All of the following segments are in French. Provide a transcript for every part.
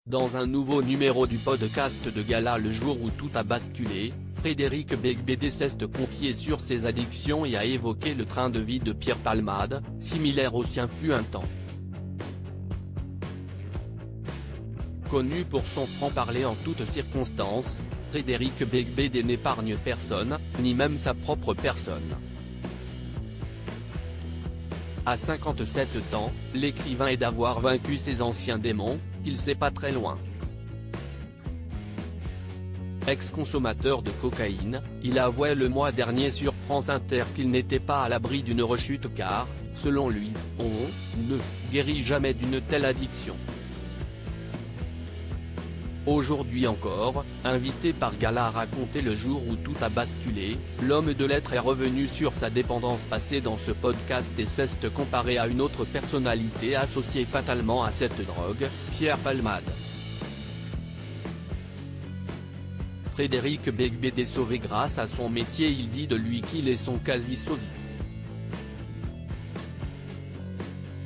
Dans un nouveau numéro du podcast de Gala le jour où tout a basculé, Frédéric Beigbeder s'est confié sur ses addictions et a évoqué le train de vie de Pierre Palmade, similaire au sien fut un temps. Connu pour son franc-parler en toutes circonstances, Frédéric Beigbeder n'épargne personne, ni même sa propre personne. À 57 ans, l'écrivain est d'avoir vaincu ses anciens démons, il sait pas très loin. Ex-consommateur de cocaïne, il avouait le mois dernier sur France Inter qu'il n'était pas à l'abri d'une rechute car, selon lui, on ne guérit jamais d'une telle addiction. Aujourd'hui encore, invité par Gala à raconter le jour où tout a basculé, l'homme de lettres est revenu sur sa dépendance passée dans ce podcast et s'est comparé à une autre personnalité associée fatalement à cette drogue, Pierre Palmade. Frédéric Beigbeder sauvé grâce à son métier, il dit de lui qu'il est son quasi-sosie.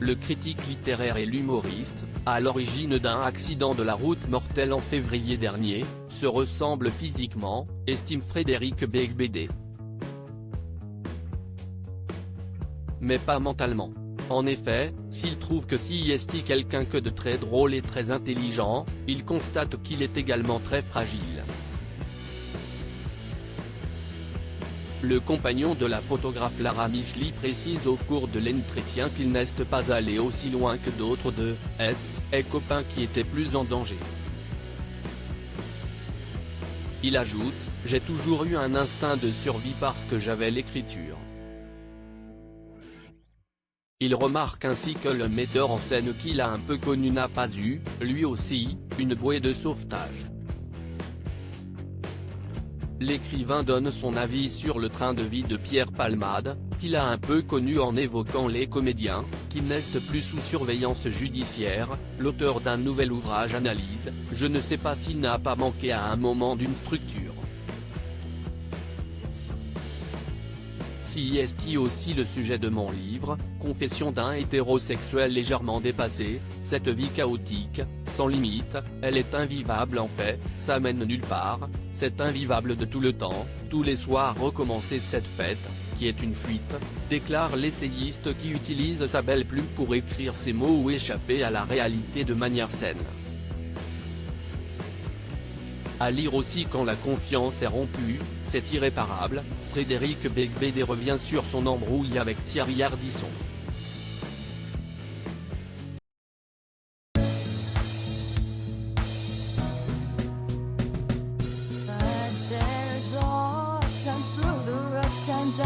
Le critique littéraire et l'humoriste, à l'origine d'un accident de la route mortel en février dernier, se ressemblent physiquement, estime Frédéric Beigbeder. Mais pas mentalement. En effet, s'il trouve que si est quelqu'un que de très drôle et très intelligent, il constate qu'il est également très fragile. Le compagnon de la photographe Lara Micheli précise au cours de l'entretien qu'il n'est pas allé aussi loin que d'autres de ses copains qui étaient plus en danger. Il ajoute « J'ai toujours eu un instinct de survie parce que j'avais l'écriture ». Il remarque ainsi que le metteur en scène qu'il a un peu connu n'a pas eu, lui aussi, une bouée de sauvetage. L'écrivain donne son avis sur le train de vie de Pierre Palmade, qu'il a un peu connu en évoquant les comédiens, qui n'est plus sous surveillance judiciaire. L'auteur d'un nouvel ouvrage analyse « Je ne sais pas s'il n'a pas manqué à un moment d'une structure. Si est aussi le sujet de mon livre, Confession d'un hétérosexuel légèrement dépassé, cette vie chaotique, sans limite, elle est invivable en fait, ça mène nulle part, c'est invivable de tout le temps, tous les soirs recommencer cette fête, qui est une fuite, déclare l'essayiste qui utilise sa belle plume pour écrire ses mots ou échapper à la réalité de manière saine. À lire aussi quand la confiance est rompue, c'est irréparable, Frédéric Beigbeder revient sur son embrouille avec Thierry Ardisson. But there's all times through the rough times